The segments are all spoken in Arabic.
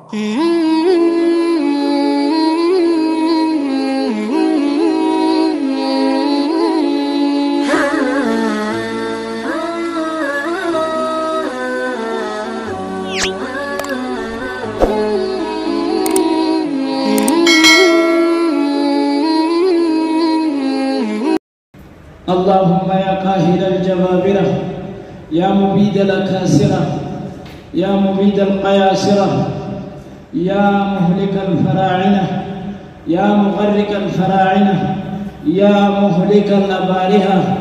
اللهم يا قاهر الجبابرة يا مبيد الأكاسرة يا مبيد القياسرة يا مهلك الفراعنة يا مغرق الفراعنة يا مهلك الأبارهة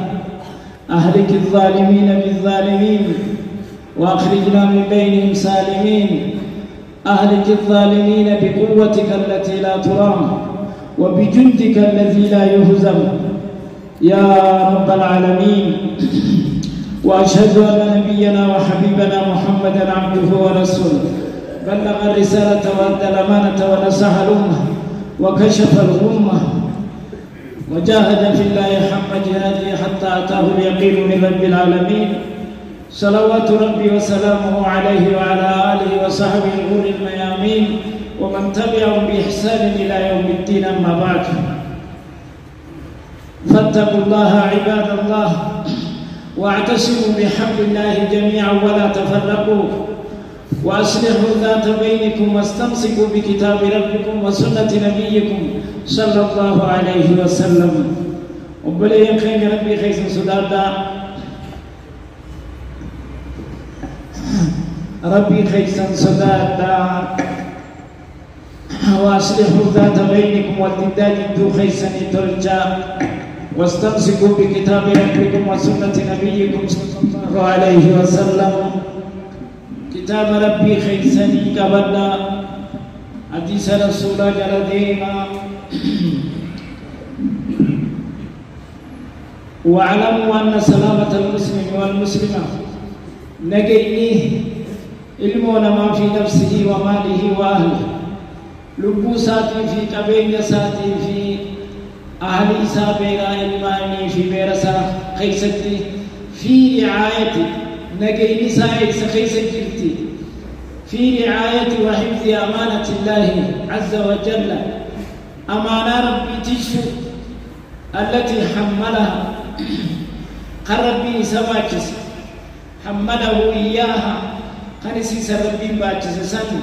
أهلك الظالمين بالظالمين وأخرجنا من بينهم سالمين أهلك الظالمين بقوتك التي لا ترام وبجندك الذي لا يهزم يا رب العالمين. وأشهد أن نبينا وحبيبنا محمدا عبده ورسوله بلغ الرسالة وأدى الأمانة ونصح الأمة وكشف الغمة وجاهد في الله حق جهاده حتى أتاه اليقين من رب العالمين. صلوات ربي وسلامه عليه وعلى آله وصحبه الغر الميامين ومن تبعهم بإحسان إلى يوم الدين. أما بعد، فاتقوا الله عباد الله واعتصموا بحبل الله جميعا ولا تفرقوا وأصلحوا ذات بينكم واستمسكوا بكتاب ربكم وسنة نبيكم صلى الله عليه وسلم. وبلين خير ربي خيس سدادا ربي خيس سدادا وأصلحوا ذات بينكم والتداجدوا خيسا ترجا واستمسكوا بكتاب ربكم وسنة نبيكم صلى الله عليه وسلم. كتاب ربي خيسني كبدا حديث رسول جلديما واعلموا أن سلامة المسلم والمسلمة نجيني علمون ما في نفسه وماله وأهله لبو ساتي في قبيل ساتي في أهل سابيرا إلماني في بيرسا خيستي في رعايتي نجيني سايس خيستي في رعاية وحفظ أمانة الله عز وجل أمانة ربي تشفو التي حملها قربي سواكس حمله إياها قنسيس ربي باكس سن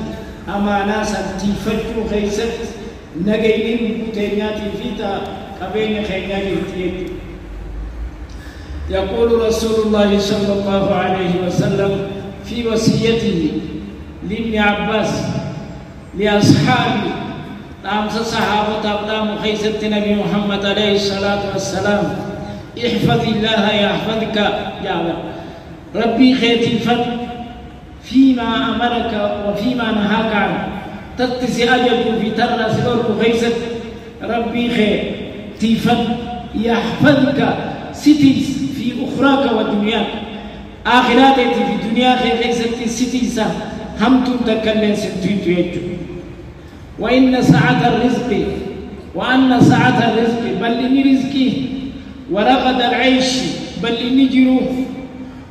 أمانة سنتيفتو خيست نجيني بوتينياتي فيتا قبين خينياتي. يقول رسول الله صلى الله عليه وسلم في وصيته لابن عباس لأصحابه أمس صحابة أقدام خيسة نبي محمد عليه الصلاة والسلام احفظ الله يحفظك يا ربي خيتي فد فيما أمرك وفيما نهاك عنه تتسي أجل في ترى سلور خيسة ربي خير تيفد يحفظك ستيس في أخراك ودنياك آخراتي في دنيا خير خيسة ستيسا هم تتكلم ستين تيجو. وإن سعة الرزق وأن سعة الرزق بل إني رزقي ورغد العيش بل إني جروه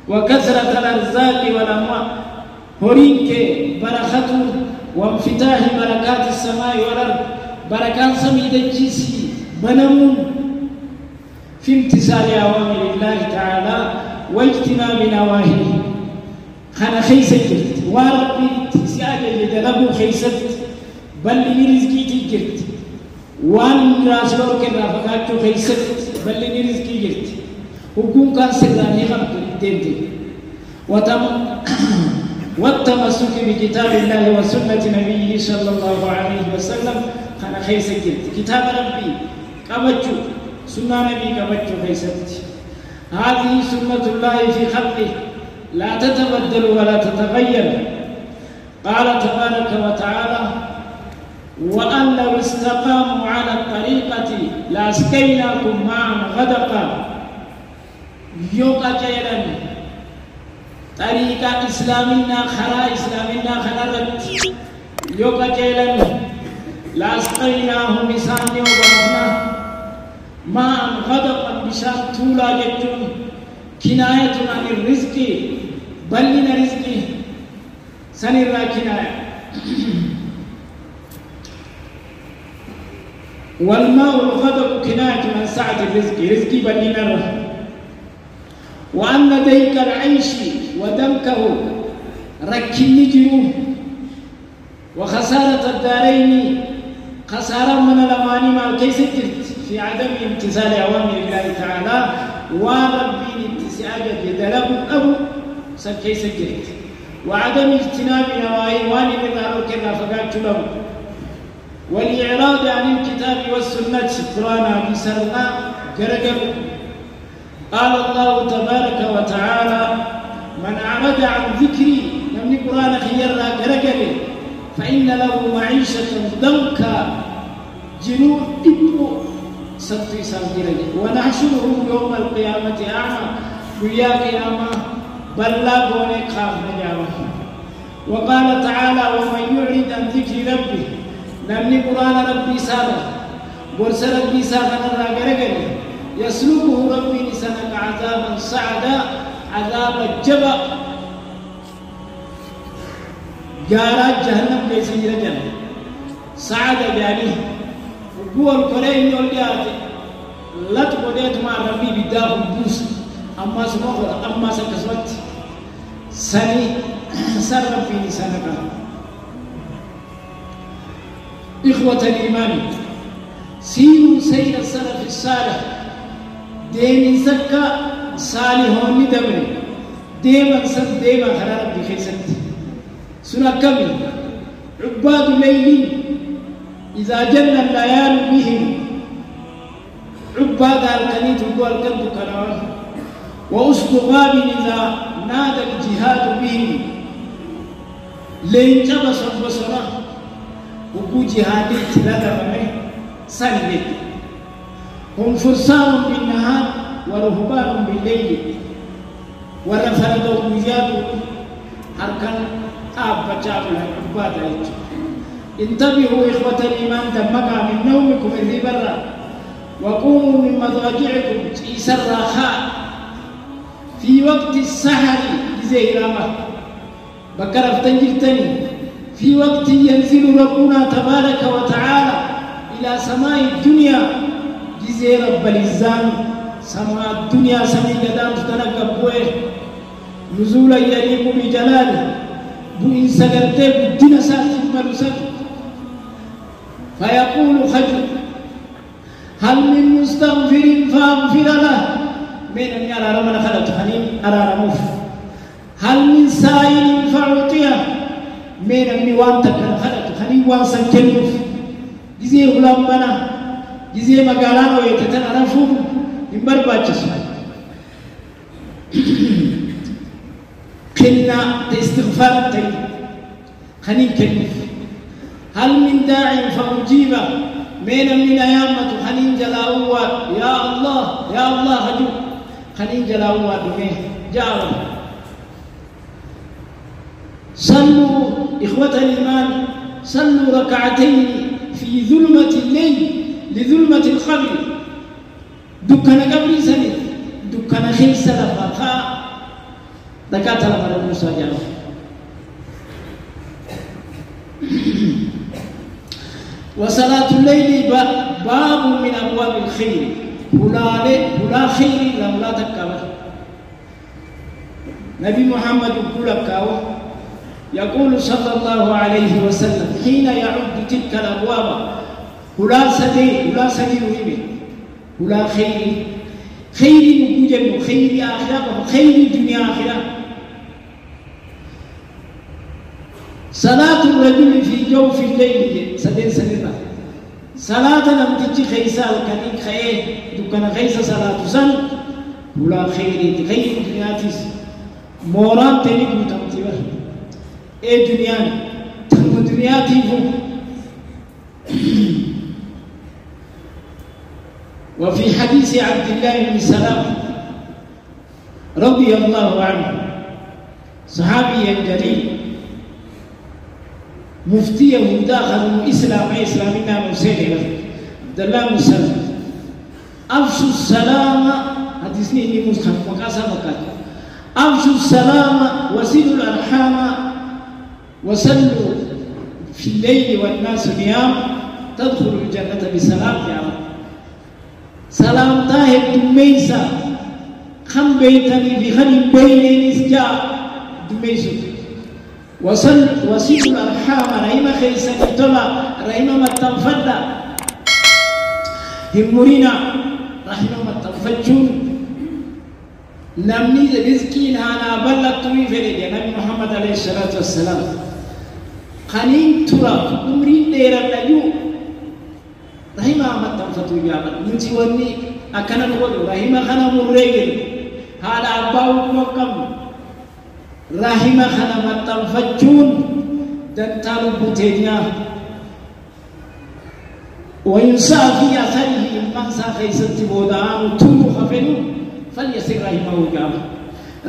وكثرة الأرزاق والأموال هورينك بركته وانفتاح بركات السماء والأرض بركات سميد الجيسي بنمون في امتثال أوامر الله تعالى واجتناب نواهيه. خنا خيست وربي سياجل لدلبو خيست بل رزقي تجرت وان راسلور كنا فقاتو خيست بل رزقي جرت حكم كان سراني خمت دنتي والتمسك بكتاب الله وسنة نبيه صلى الله عليه وسلم خنا خيست جرت كتاب ربي كبجو سنة نبي كبجو خيست. هذه سنة الله في خلقه لا تتبدل ولا تتغير. قال تبارك وتعالى وأن لو استقاموا على الطريقة لأسقيناكم معا غدقا. يوكا جيران طريقة إسلامنا خرا إسلامنا خنرت يوكا جيران لأسقيناهم بساني وبرفنا معا غدقا بشان طولا جتون كناية عن الرزق بل من رزقه سنرى كناية والماء الغضب كناية عن سعة الرزق رزقي بنينا وأن ديك العيش ودمكه ركني جنوه وخسارة الدارين خسارة من الأماني ما كيس في عدم امتثال أوامر الله تعالى وربي امتثال يدلب أبو سكيس جريت وعدم اجتناب نواهي وان من ذلك فقالت له والإعراض عن الكتاب والسنة قرانا بسرنا قرقب قال الله تبارك وتعالى من أعرض عن ذكري من قرآن خيرنا قرقب فإن له معيشة ضنكا جنود إبو ستي سنجرد ونحشره يوم القيامة أعمى ويا قيامة بلا بوني خاف نجاوه وقال تعالى ومن يعرض عن ذكر ربه نمني قرآن ربي سادة ورس ربي سادة نراغرغل يسلوكه ربي لسنك عذابا صعدا عذاب الجبأ جارات جهنم ليس جرجل سعادة جاني وقوة القرآن يقول لا تقوليت مع ربي بداه البوس أما سموه أما سكسوت سني سر ربي لسانك إخوة الإيمان سيروا سير السلف الصالح دين سكا صالحون دمر ديما سن ديما خلال ربي خيست سنة كمل عباد الليل إذا جن الليال بهم عباد الكنيت والكلب كنوان وأسد غاب إذا نادى الجهاد بهم لين جبس بصرا وكو جهادي تلاقى منه سنة هم فرسان بالنهار ورهبان بالليل ورفردوا بزيادوا هركان أبا جابوا العباد انتبهوا إخوة الإيمان دمقا من نومكم إذ برا وقوموا من مضاجعكم إيسا الراخاء في وقت السحر بزيرامة بكر افتنجلتني في وقت ينزل ربنا تبارك وتعالى إلى سماء الدنيا جزي رب الإزام سماء الدنيا سمي قدام تتنقبوه نزولا يليق بجلاله بإن سقرته بالدين ساتف ملسك فيقول خجل هل من مستغفر فأغفر له من أن يرى رمنا خلط حنين أرى رموف هل من سائل فأعطيه من أن يوانتك خلط حنين وانسا كنوف جزيه غلامنا جزيه مقالان ويتتنعرفون من برباج سؤال كنا استغفار تي خنين كنوف هل من داع فأجيب من أيامة خنين جلاوة يا الله هجو خنين جلاوة بمه جاوة صلوا إخوة الإيمان صلوا ركعتين في ظلمة الليل لظلمة القبر دكنا قبر سنة دكنا خيس لفاقا دكاتة لفرد موسى جاوة وصلاة الليل باب من أبواب الخير هلا خير لولا تكبر نبي محمد يقول صلى الله عليه وسلم حين يعد تلك الأبواب هلا سدي وهمي هلا خير مجمع خير آخرة خير الدنيا آخرة صلاة الرجل في جوف الليل سنة صلاة لم تجي خيسا الكنيك خيه دكنا خيسا صلاة سن ولا خير دنياتيس موران تني بوتامتيبر دنيا تم دنياتي فو وفي حديث عبد الله بن سلام رضي الله عنه صحابي جليل مفتيه داخل إسلامنا مسلمة عبد الله مسلم أفشوا السلام حديثني إني مسلم وكاسا مكان أفشوا السلام وسلوا الأرحام وصلوا في الليل والناس نيام تدخل الجنة بسلام يا رب سلام تاهب دميسا خم بيتني في خم بيني نسجا دميسو وصل الأرحام رحمة خيسا كتلا رحمة متنفدا همورينا رحمة متنفجون نمني رزقين هانا بلغ توي فريد نبي محمد عليه الصلاة والسلام خنين ترى عمرين دير النجو رحمة متنفتو يابا نتي وني أكنا نقول رحمة خنا مريجل هذا أباو مقام رحمة خنا متنفجون دنتالو بوتينيا وينسى في أثره من ساخي ستبودان تنو خفنو فليسر رحمه جابا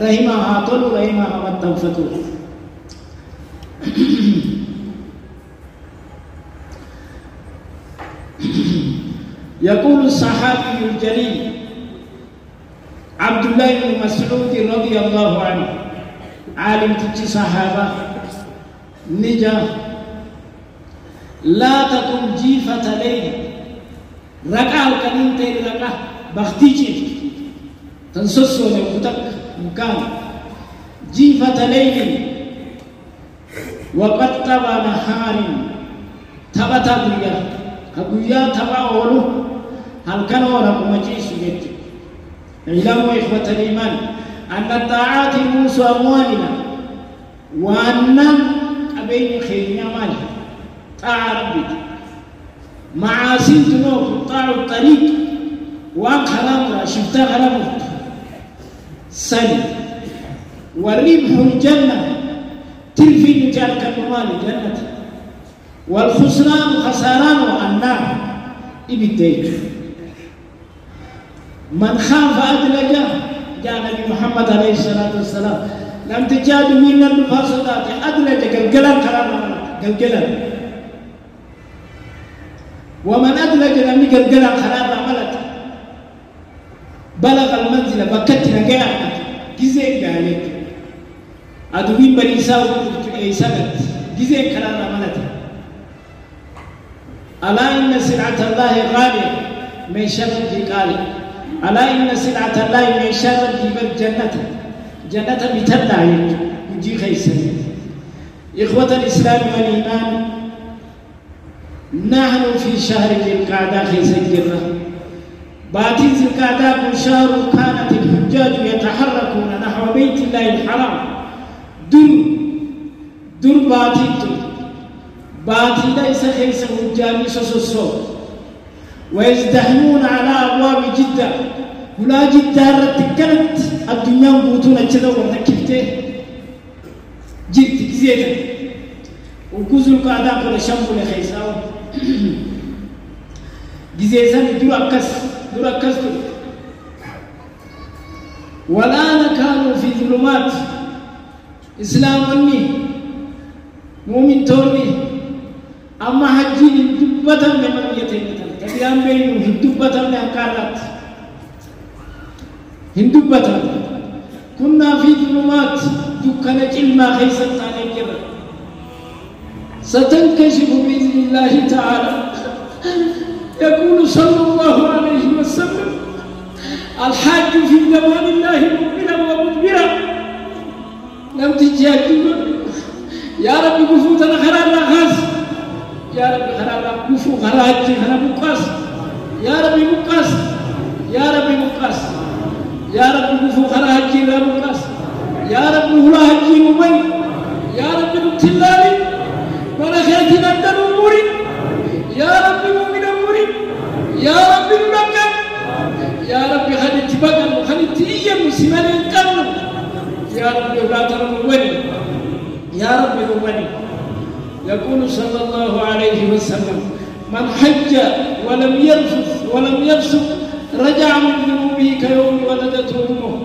رحمه هاتون رحمه متنفتو يقول الصحابي الجليل عبد الله بن مسعود رضي الله عنه عالم تجي صحابة نجا لا تكن جيفة ليل ركع الكريم تير ركع بختيجي تنسسو لوقتك مكان جيفة ليل وقد تبى نهار تبت أبويا تبع أولو هل كانوا رقم جيس جد علموا إخوة الإيمان أن الطاعات موسى أموالنا وأن أبين خيرنا مالي طاعة ربك معاصي تنوف طاعة الطريق وأن خلامنا شفتا خلامنا سن والربح الجنة تلفي نجالك المال الجنة والخسران خساران النار إبتيك من خاف أدلج جاء نبي محمد عليه الصلاة والسلام لم تجاد من المفاسدات أدلج قلقلا كلام قلقلا ومن أدلج لم يقلقلا خلال عملت بلغ المنزل بكتنا قاعد جزء قالت أدوين بني سابت جزء كلام عملت ألا إن سلعة الله غالية من شر الجقال ألا إن سلعة الله من شر الجبال جنة بتدع يجي خيسا إخوة الإسلام والإيمان نحن في شهر ذي القعدة خيسا جرة باتي ذي القعدة شهر كانت الحجاج يتحركون نحو بيت الله الحرام در باتي باتي ليس خيس حجاج سوسو ويزدحمون على أبواب جدة ولا جدة رتكنت الدنيا بوتون أجدا ورتكبته جد زيادة وكوزل قاعدة كل شامبو لخيساو جزيزان دور أكس والآن كانوا في ظلمات إسلام مني مؤمن توني أما حجين دبّة من يتيمة كبيران بينهم هندبّة من أكارات هندبّة كنا في ظلمات دكانة علما خيسا تانيكرا ستنكشف بإذن الله تعالى يقول صلى الله عليه وسلم الحاج في زمان الله مقبلا ومدبرا لم تجاكي يا رب قفوتنا خلال خاص يا رب خلال قفو خراج خلال مقاس يا رب مقاس يا رب مقاس يا رب قفو خراج خلال مقاس يا رب هلاج مبين يا رب مبتلالي ونخيتنا الدن أموري يا رب مؤمن أموري يا رب مبكر يا رب خلت بقر وخلت إيا مسلمان القرن يا رب لا ترموني يا رب مؤمن يقول صلى الله عليه وسلم من حج ولم يرفث ولم يفسق رجع من ذنوبه كيوم ولدته امه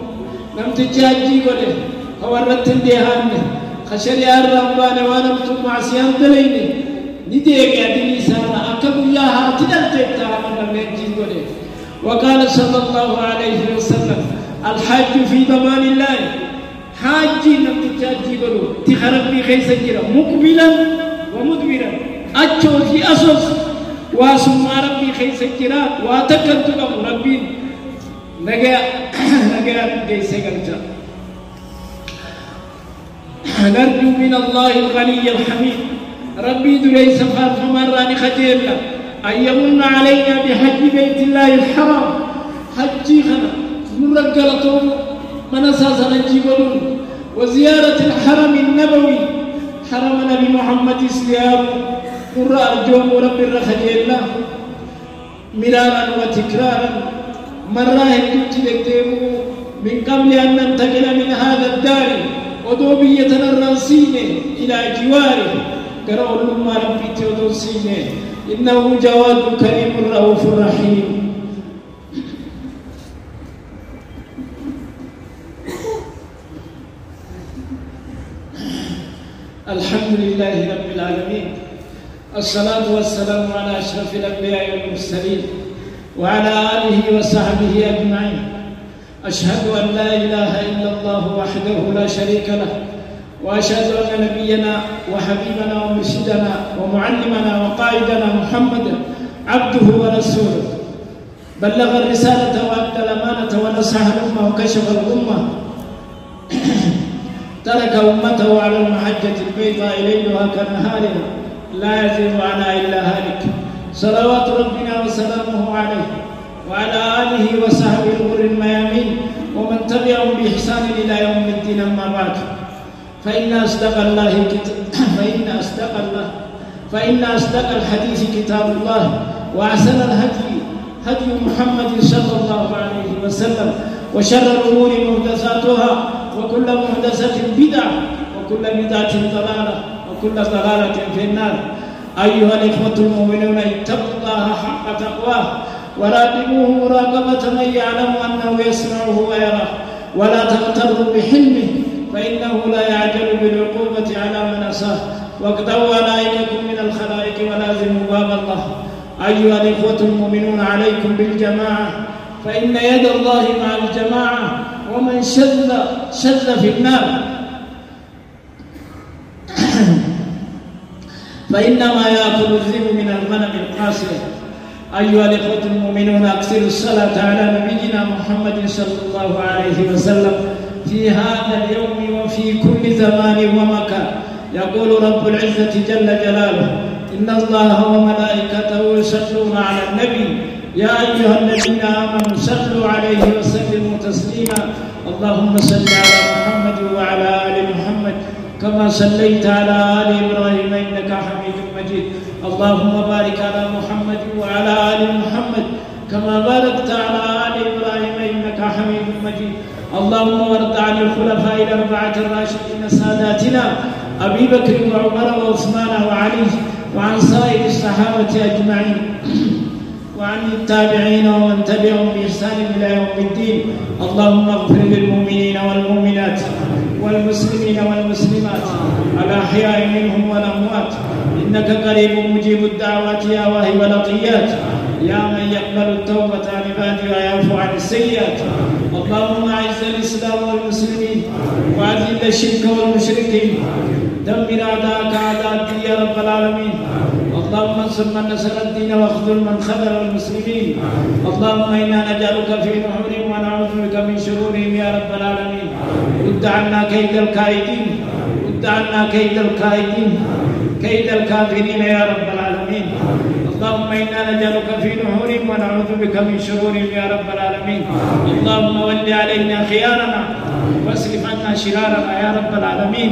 لم تجاجي وله فورت الدهان خشر يا الرحمن ونمت معصيان دليني نديك يا دني سارة أكبر يا هاتنا تبتها من الجي وله وقال صلى الله عليه وسلم الحج في ضمان الله حاجي لم تجاجي وله تخرب بي خيس الجرى مقبلا ومدبرا أجو في أسوس واسمع ربي خيس الجرات واتكلتكم ربي نجا كيس قلتا نرجو من الله الغني الحميد ربي دليس فات مراني خجيلا أن يمن علينا بحج بيت الله الحرام حجي خنا نرجلتهم من أساسا نجيبون وزيارة الحرم النبوي حرم نبي محمد إسلام قرى أرجوم رب الرخجيلا مرارا وتكرارا مرة هدوت لكتبه من قبل أن ننتقل من هذا الدار ودوبية الراسين إلى جواره قرأوا لما ربي تودوسين إنه جواد كريم رؤوف رحيم الحمد لله رب العالمين الصلاة والسلام على أشرف الأنبياء والمرسلين وعلى آله وصحبه أجمعين أشهد أن لا إله إلا الله وحده لا شريك له وأشهد أن نبينا وحبيبنا ومرشدنا ومعلمنا وقائدنا محمدا عبده ورسوله بلغ الرسالة وأدى الأمانة ونصح الأمة وكشف الأمة ترك أمته على المحجة البيضاء ليلها كنهارها لا يزيغ عنها إلا هالك صلوات ربنا وسلامه عليه وعلى آله وصحبه الغر الميامين ومن تبعهم بإحسان إلى يوم الدين أما بعد فإن أصدق الحديث كتاب الله وأحسن الهدي هدي محمد صلى الله عليه وسلم وشر الأمور محدثاتها وكل محدثة بدعة وكل بدعة ضلالة وكل ضلالة في النار أيها الإخوة المؤمنون اتقوا الله حق تقواه وراقبوه مراقبة من يعلم أنه يسمعه ويراه ولا تغتروا بحلمه فإنه لا يعجل بالعقوبة على من أساه واقضوا عليكم من الخلائق ولازموا باب الله أيها الإخوة المؤمنون عليكم بالجماعة فإن يد الله مع الجماعة ومن شذ في النار فإنما يأكل الذئب من الغنم القاسية أيها الإخوة المؤمنون أكثروا الصلاة على نبينا محمد صلى الله عليه وسلم في هذا اليوم وفي كل زمان ومكان يقول رب العزة جل جلاله إن الله وملائكته يصلون على النبي يا أيها الذين آمنوا صلوا عليه وسلموا تسليما اللهم صل على محمد وعلى آل محمد كما صليت على آل إبراهيم إنك حميد مجيد اللهم بارك على محمد وعلى آل محمد كما باركت على آل إبراهيم إنك حميد مجيد اللهم وارض عن الخلفاء الأربعة الراشدين ساداتنا أبي بكر وعمر وعثمان وعلي وعن سائر الصحابة أجمعين وعن التابعين ومن تبعهم بإحسان إلى يوم الدين اللهم اغفر للمؤمنين والمؤمنات والمسلمين والمسلمات الأحياء منهم والأموات إنك قريب مجيب الدعوات يا واهب العطيات يا من يقبل التوبة عن عباده ويعفو عن السيئات اللهم أعز الإسلام والمسلمين وأذل الشرك والمشركين دمر أعداءك أعداء الدين يا رب العالمين اللهم انصر من نصر الدين واخذل من خذل المسلمين اللهم إنا نجعلك في نحورهم ونعوذ بك من شرورهم يا رب العالمين رد عنا كيد الكائدين رد عنا كيد الكائدين كيد الكافرين يا رب العالمين اللهم إنا نجعلك في نحورهم ونعوذ بك من شرورهم يا رب العالمين اللهم ول علينا خيارنا واصرف عنا شرارنا يا رب العالمين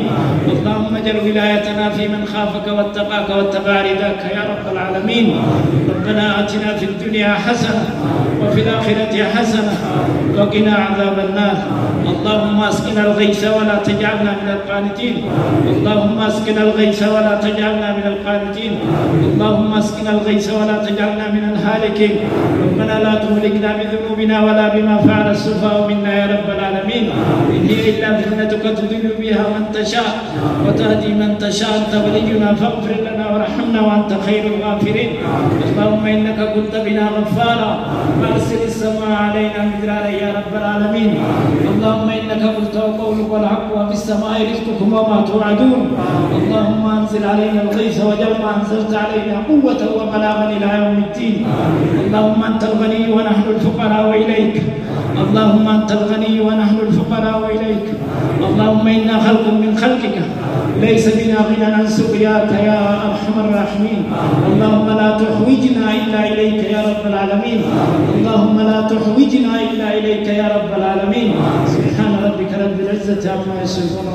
اللهم اجعل ولايتنا في من خافك واتقاك واتبع رضاك يا رب العالمين ربنا آتنا في الدنيا حسنة وفي الآخرة حسنة وقنا عذاب النار اللهم اسقنا الغيث ولا تجعلنا من القانتين اللهم اسقنا الغيث ولا تجعلنا من القانتين اللهم اسقنا الغيث ولا تجعلنا من الهالكين ربنا لا تهلكنا بذنوبنا ولا بما فعل السفهاء منا يا رب العالمين إن هي إلا جنتك تذل بها من تشاء وتهدي من تشاء، أنت ولينا فاغفر لنا وارحمنا وأنت خير الغافرين. اللهم إنك كنت بنا غفارا فأرسل السماء علينا مدرارا يا رب العالمين. اللهم إنك قلت وقولك الحق وفي السماء رزقكم وما توعدون. اللهم أنزل علينا الغيث وجل ما أنزلت علينا قوة وبلاغا إلى يوم الدين. اللهم أنت الغني ونحن الفقراء إليك. اللهم أنت الغني ونحن الفقراء إليك. اللهم إنا خلق من خلقك ليس بنا غنى عن سقياك يا أرحم الراحمين. اللهم لا تحوجنا إلا إليك يا رب العالمين. اللهم لا تحوجنا إلا إليك يا رب العالمين. سبحان ربك رب العزة عما يصفون.